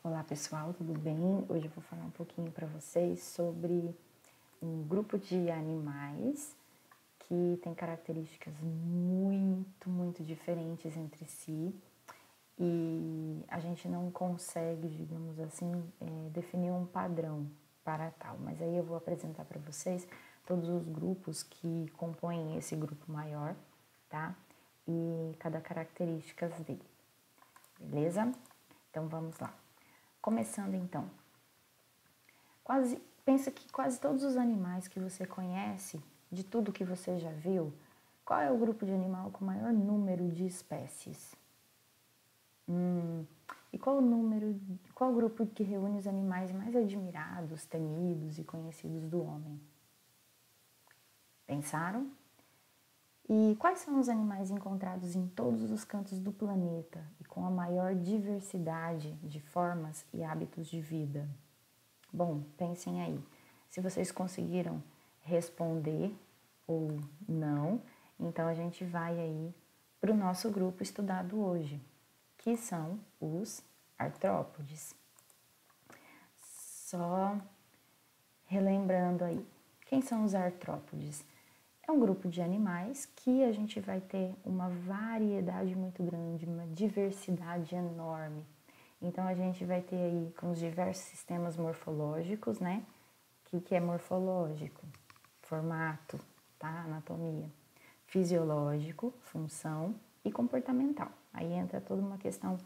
Olá pessoal, tudo bem? Hoje eu vou falar um pouquinho para vocês sobre um grupo de animais que tem características muito diferentes entre si e a gente não consegue, digamos assim, definir um padrão para tal. Mas aí eu vou apresentar para vocês todos os grupos que compõem esse grupo maior, tá? E cada característica dele, beleza? Então vamos lá. Começando então, pensa que quase todos os animais que você conhece, de tudo que você já viu, qual é o grupo de animal com maior número de espécies? E qual o grupo que reúne os animais mais admirados, temidos e conhecidos do homem? Pensaram? E quais são os animais encontrados em todos os cantos do planeta e com a maior diversidade de formas e hábitos de vida? Bom, pensem aí. Se vocês conseguiram responder ou não, então a gente vai aí para o nosso grupo estudado hoje, que são os artrópodes. Só relembrando aí, quem são os artrópodes? É um grupo de animais que a gente vai ter uma variedade muito grande, uma diversidade enorme. Então, a gente vai ter aí com os diversos sistemas morfológicos, né? O que é morfológico? Formato, tá? Anatomia. Fisiológico, função e comportamental. Aí entra toda uma questão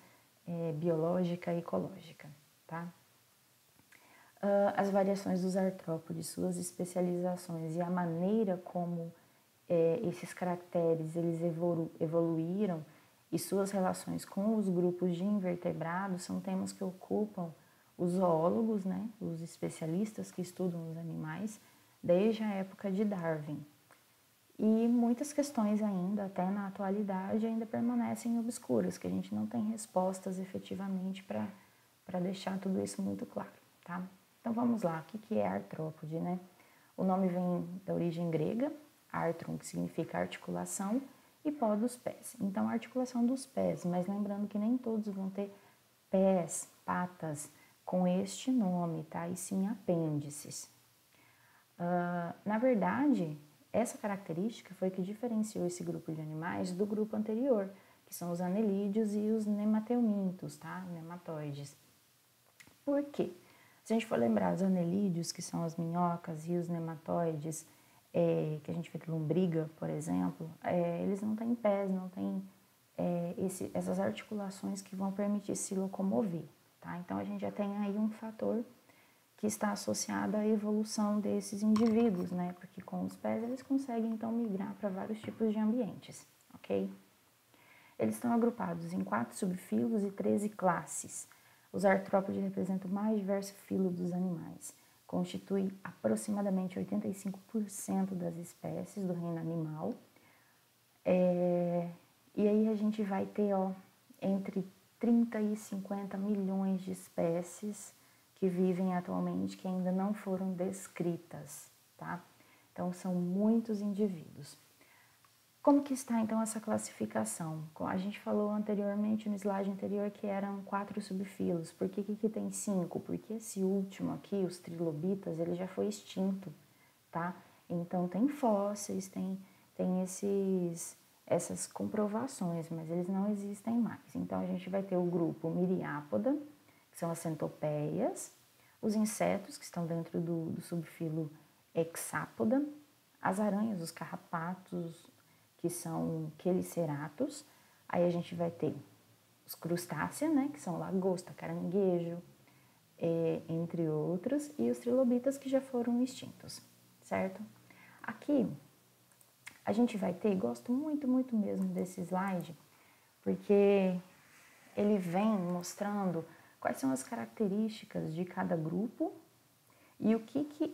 biológica e ecológica, tá? As variações dos artrópodes, suas especializações e a maneira como esses caracteres eles evoluíram e suas relações com os grupos de invertebrados são temas que ocupam os zoólogos, né, os especialistas que estudam os animais, desde a época de Darwin. E muitas questões ainda, até na atualidade, ainda permanecem obscuras, que a gente não tem respostas efetivamente para deixar tudo isso muito claro, tá? Então vamos lá, o que é artrópode, né? O nome vem da origem grega, artron, que significa articulação, e pó dos pés. Então, a articulação dos pés, mas lembrando que nem todos vão ter pés, patas, com este nome, tá? E sim apêndices. Na verdade, essa característica foi que diferenciou esse grupo de animais do grupo anterior, que são os anelídeos e os nemateumintos, tá? Nematóides. Por quê? Se a gente for lembrar, os anelídeos, que são as minhocas, e os nematóides, que a gente vê que lombriga, por exemplo, eles não têm pés, não têm essas articulações que vão permitir se locomover, tá? Então, a gente já tem aí um fator que está associado à evolução desses indivíduos, né? Porque com os pés eles conseguem, então, migrar para vários tipos de ambientes, ok? Eles estão agrupados em 4 subfilos e 13 classes. Os artrópodes representam o mais diverso filo dos animais. Constitui aproximadamente 85% das espécies do reino animal. E aí a gente vai ter entre 30 e 50 milhões de espécies que vivem atualmente que ainda não foram descritas, tá? Então são muitos indivíduos. Como que está então essa classificação? A gente falou anteriormente no slide anterior que eram 4 subfilos. Por que tem 5? Porque esse último aqui, os trilobitas, ele já foi extinto, tá? Então tem fósseis, tem essas comprovações, mas eles não existem mais. Então a gente vai ter o grupo Myriapoda, que são as centopeias, os insetos que estão dentro do subfilo Hexapoda, as aranhas, os carrapatos, que são queliceratos. Aí a gente vai ter os crustáceos, né, que são lagosta, caranguejo, entre outros, e os trilobitas que já foram extintos, certo? Aqui a gente vai ter, gosto muito mesmo desse slide, porque ele vem mostrando quais são as características de cada grupo e o que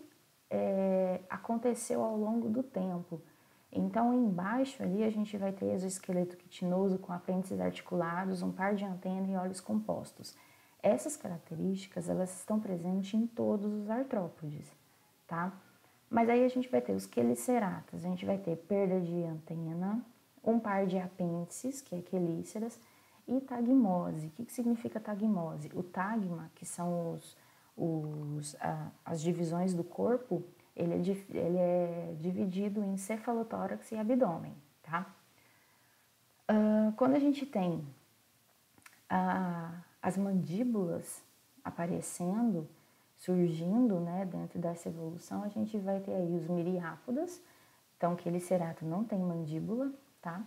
aconteceu ao longo do tempo. Então, embaixo ali a gente vai ter exoesqueleto quitinoso com apêndices articulados, um par de antenas e olhos compostos. Essas características, elas estão presentes em todos os artrópodes, tá? Mas aí a gente vai ter os queliceratas, a gente vai ter perda de antena, um par de apêndices, que é quelíceras, E tagmose, o que significa tagmose? O tagma, que são as divisões do corpo, ele é dividido em cefalotórax e abdômen, tá? Quando a gente tem as mandíbulas aparecendo, surgindo, né, dentro dessa evolução, a gente vai ter aí os miriápodas, então que Quericerato não tem mandíbula, tá?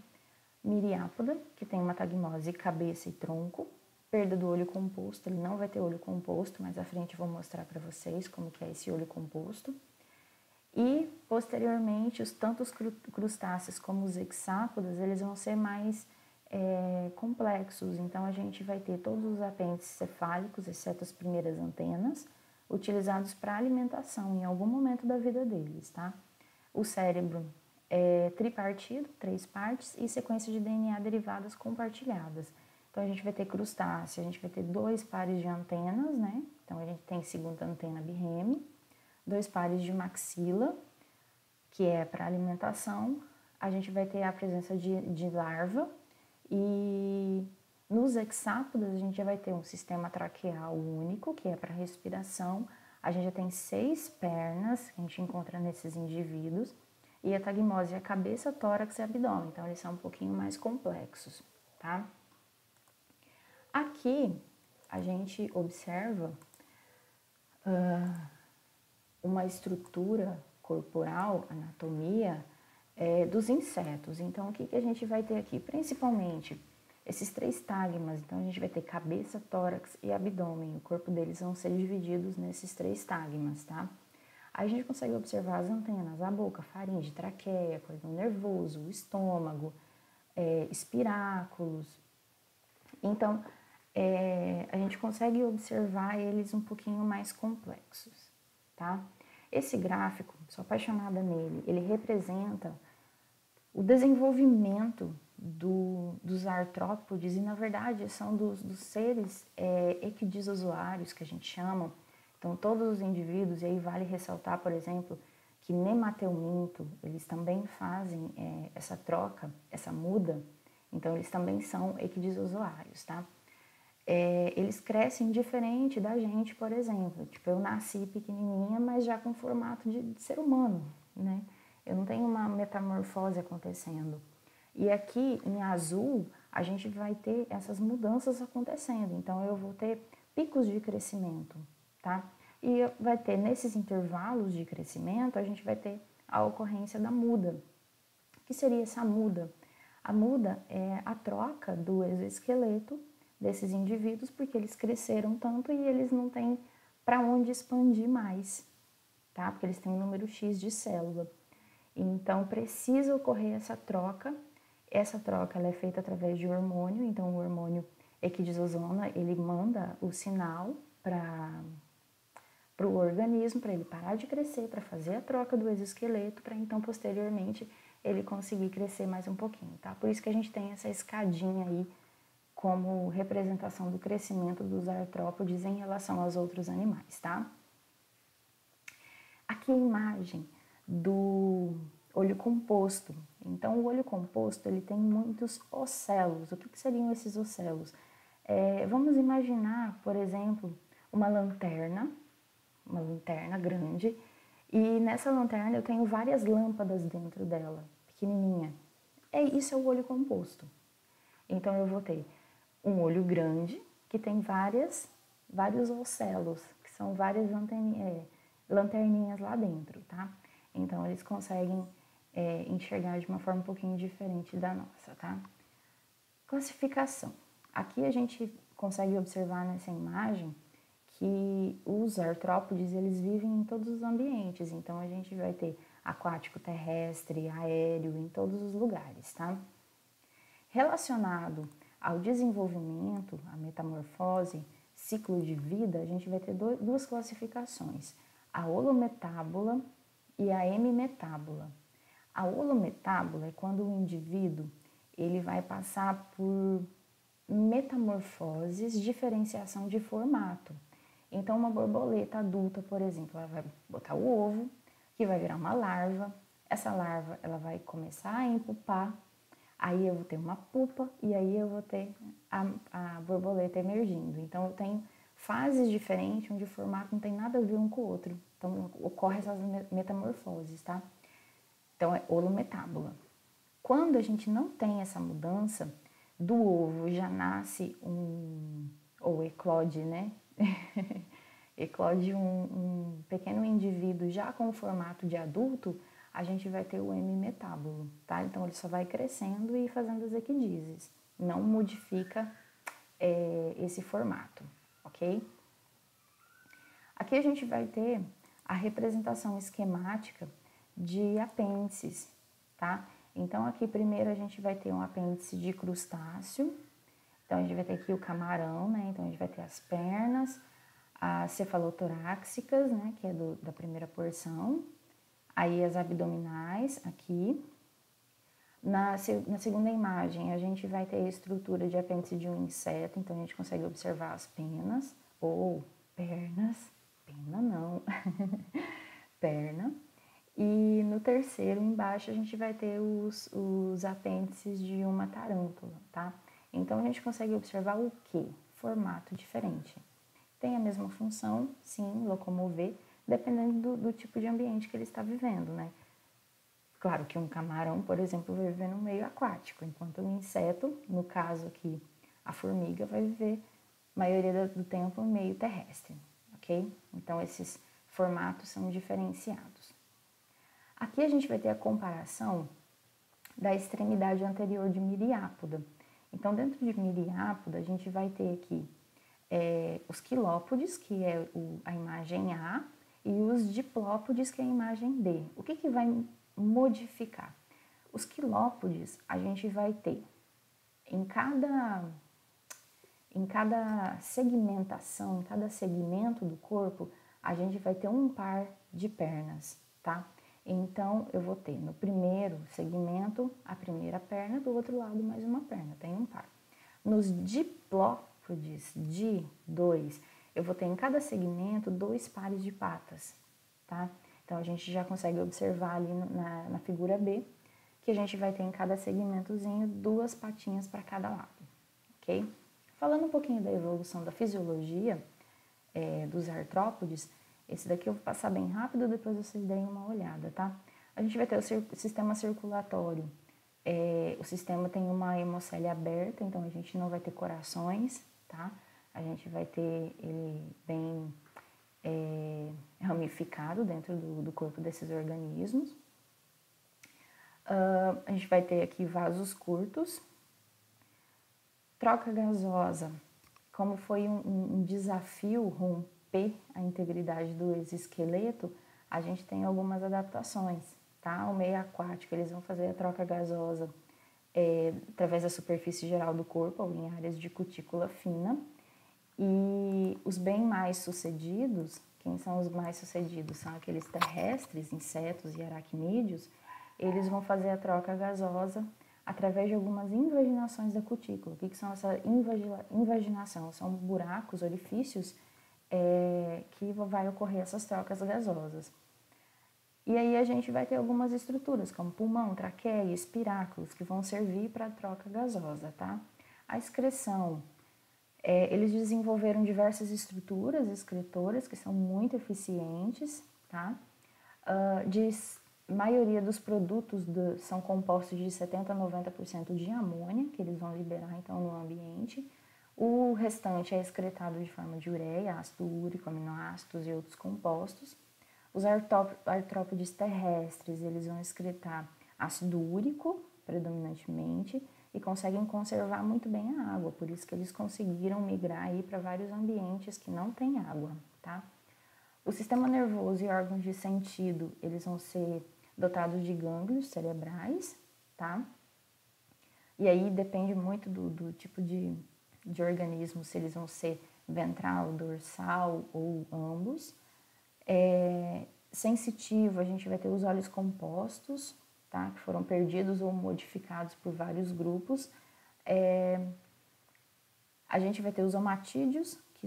Miriápoda, que tem uma tagmose cabeça e tronco, perda do olho composto, ele não vai ter olho composto, mas à frente eu vou mostrar para vocês como que é esse olho composto. E, posteriormente, tanto os crustáceos como os hexápodas, eles vão ser mais complexos. Então, a gente vai ter todos os apêndices cefálicos, exceto as primeiras antenas, utilizados para alimentação em algum momento da vida deles, tá? O cérebro é tripartido, 3 partes, e sequência de DNA derivadas compartilhadas. Então, a gente vai ter crustáceo, a gente vai ter 2 pares de antenas, né? Então, a gente tem segunda antena birreme, 2 pares de maxila, que é para alimentação. A gente vai ter a presença de larva e nos hexápodas a gente já vai ter um sistema traqueal único, que é para respiração. A gente já tem 6 pernas que a gente encontra nesses indivíduos e a tagmose é a cabeça, tórax e abdômen, então eles são um pouquinho mais complexos, tá? Aqui a gente observa uma estrutura corporal, anatomia, dos insetos. Então, o que a gente vai ter aqui? Principalmente esses 3 tagmas. Então, a gente vai ter cabeça, tórax e abdômen. O corpo deles vão ser divididos nesses 3 tagmas, tá? Aí a gente consegue observar as antenas, a boca, faringe, traqueia, cordão nervoso, o estômago, espiráculos. Então, a gente consegue observar eles um pouquinho mais complexos, tá? Esse gráfico, sou apaixonada nele, ele representa o desenvolvimento dos artrópodes e, na verdade, são dos seres equidisozoários, que a gente chama. Então, todos os indivíduos, e aí vale ressaltar, por exemplo, que nemateuminto, eles também fazem essa troca, essa muda, então eles também são equidisozoários, tá? Eles crescem diferente da gente, por exemplo. Tipo, eu nasci pequenininha, mas já com formato de ser humano, né? Eu não tenho uma metamorfose acontecendo. E aqui, em azul, a gente vai ter essas mudanças acontecendo. Então, eu vou ter picos de crescimento, tá? E vai ter, nesses intervalos de crescimento, a gente vai ter a ocorrência da muda. O que seria essa muda? A muda é a troca do exoesqueleto desses indivíduos, porque eles cresceram tanto e eles não têm para onde expandir mais, tá? Porque eles têm um número X de célula. Então, precisa ocorrer essa troca. Essa troca ela é feita através de hormônio. Então, o hormônio equidisosona, ele manda o sinal para o organismo, para ele parar de crescer, para fazer a troca do exoesqueleto, para então, posteriormente, ele conseguir crescer mais um pouquinho, tá? Por isso que a gente tem essa escadinha aí como representação do crescimento dos artrópodes em relação aos outros animais, tá? Aqui a imagem do olho composto. Então, o olho composto, ele tem muitos ocelos. O que seriam esses ocelos? Vamos imaginar, por exemplo, uma lanterna grande, e nessa lanterna eu tenho várias lâmpadas dentro dela, pequenininha. Isso é o olho composto. Então, eu vou ter um olho grande que tem vários ocelos, que são várias lanterninhas lá dentro, tá? Então, eles conseguem enxergar de uma forma um pouquinho diferente da nossa, tá? Classificação. Aqui a gente consegue observar nessa imagem que os artrópodes, eles vivem em todos os ambientes. Então, a gente vai ter aquático, terrestre, aéreo, em todos os lugares, tá? Relacionado ao desenvolvimento, à metamorfose, ciclo de vida, a gente vai ter 2 classificações, a holometábola e a hemimetábola. A holometábola é quando o indivíduo ele vai passar por metamorfoses, diferenciação de formato. Então, uma borboleta adulta, por exemplo, ela vai botar o ovo, que vai virar uma larva. Essa larva ela vai começar a empupar. aí eu vou ter uma pupa e aí eu vou ter a borboleta emergindo. Então eu tenho fases diferentes onde o formato não tem nada a ver um com o outro. Então ocorre essas metamorfoses, tá? Então é holometábula. Quando a gente não tem essa mudança, do ovo já nasce ou eclode, né? Eclode um pequeno indivíduo já com o formato de adulto, a gente vai ter o hemimetábulo, tá? Então ele só vai crescendo e fazendo as equidizes, não modifica esse formato, ok? Aqui a gente vai ter a representação esquemática de apêndices, tá? Então aqui primeiro a gente vai ter um apêndice de crustáceo, então a gente vai ter aqui o camarão, né? Então a gente vai ter as pernas, as cefalotoráxicas, né? Que é da primeira porção, aí as abdominais aqui. Na segunda imagem a gente vai ter a estrutura de apêndice de um inseto, então a gente consegue observar as penas ou pernas, pena não, perna. E no terceiro, embaixo, a gente vai ter os apêndices de uma tarântula, tá? Então, a gente consegue observar o quê? Formato diferente. Tem a mesma função, sim, locomover, dependendo do tipo de ambiente que ele está vivendo, né? Claro que um camarão, por exemplo, vai viver no meio aquático, enquanto um inseto, no caso aqui, a formiga, vai viver, a maioria do tempo, no meio terrestre, ok? Então, esses formatos são diferenciados. Aqui a gente vai ter a comparação da extremidade anterior de miriápoda. Então, dentro de miriápoda, a gente vai ter aqui os quilópodes, que é a imagem A, e os diplópodes, que é a imagem D. O que vai modificar? Os quilópodes, a gente vai ter em cada segmentação, em cada segmento do corpo, a gente vai ter um par de pernas, tá? Então, eu vou ter no primeiro segmento a primeira perna, do outro lado mais uma perna, tem um par. Nos diplópodes, eu vou ter em cada segmento 2 pares de patas, tá? Então, a gente já consegue observar ali na figura B, que a gente vai ter em cada segmentozinho 2 patinhas para cada lado, ok? Falando um pouquinho da evolução da fisiologia dos artrópodes, esse daqui eu vou passar bem rápido, depois vocês deem uma olhada, tá? A gente vai ter o sistema circulatório. O sistema tem uma hemocélia aberta, então a gente não vai ter corações, tá? A gente vai ter ele bem ramificado dentro do corpo desses organismos. A gente vai ter aqui vasos curtos. Troca gasosa. Como foi um desafio romper a integridade do exoesqueleto, a gente tem algumas adaptações, tá? O meio aquático, eles vão fazer a troca gasosa através da superfície geral do corpo, ou em áreas de cutícula fina. E os bem mais sucedidos, quem são os mais sucedidos? São aqueles terrestres, insetos e aracnídeos, eles vão fazer a troca gasosa através de algumas invaginações da cutícula. O que são essa invaginação? São buracos, orifícios que vai ocorrer essas trocas gasosas. E aí a gente vai ter algumas estruturas, como pulmão, traqueia, espiráculos, que vão servir para a troca gasosa, tá? A excreção. Eles desenvolveram diversas estruturas excretoras que são muito eficientes, tá? Maioria dos produtos são compostos de 70% a 90% de amônia, que eles vão liberar então no ambiente. O restante é excretado de forma de ureia, ácido úrico, aminoácidos e outros compostos. Os artrópodes terrestres, eles vão excretar ácido úrico, predominantemente, e conseguem conservar muito bem a água, por isso que eles conseguiram migrar para vários ambientes que não tem água, tá? O sistema nervoso e órgãos de sentido, eles vão ser dotados de gânglios cerebrais, tá? E aí depende muito do tipo de organismo, se eles vão ser ventral, dorsal ou ambos. Sensitivo, a gente vai ter os olhos compostos, tá? Que foram perdidos ou modificados por vários grupos. A gente vai ter os omatídeos, que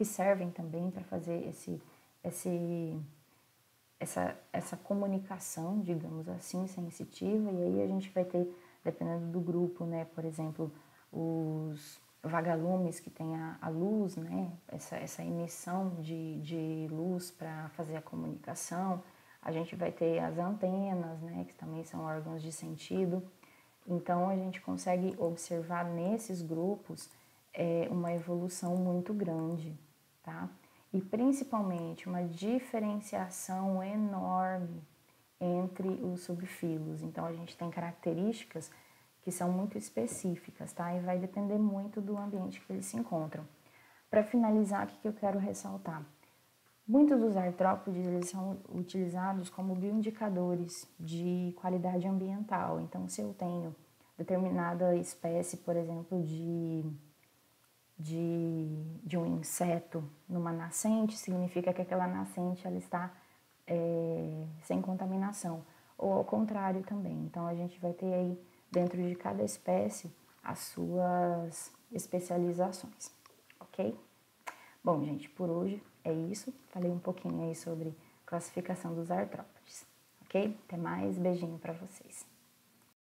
servem também para fazer essa comunicação, digamos assim, sensitiva, e aí a gente vai ter, dependendo do grupo, né, por exemplo, os vagalumes que tem a luz, né, essa emissão de luz para fazer a comunicação, a gente vai ter as antenas, né, que também são órgãos de sentido. Então a gente consegue observar nesses grupos uma evolução muito grande, tá? E principalmente uma diferenciação enorme entre os subfilos. Então a gente tem características que são muito específicas, tá? E vai depender muito do ambiente que eles se encontram. Para finalizar, o que eu quero ressaltar? Muitos dos artrópodes eles são utilizados como bioindicadores de qualidade ambiental. Então, se eu tenho determinada espécie, por exemplo, de um inseto numa nascente, significa que aquela nascente ela está sem contaminação. Ou ao contrário também. Então, a gente vai ter aí, dentro de cada espécie, as suas especializações, ok? Bom, gente, por hoje é isso. Falei um pouquinho aí sobre classificação dos artrópodes, ok? Até mais, beijinho para vocês.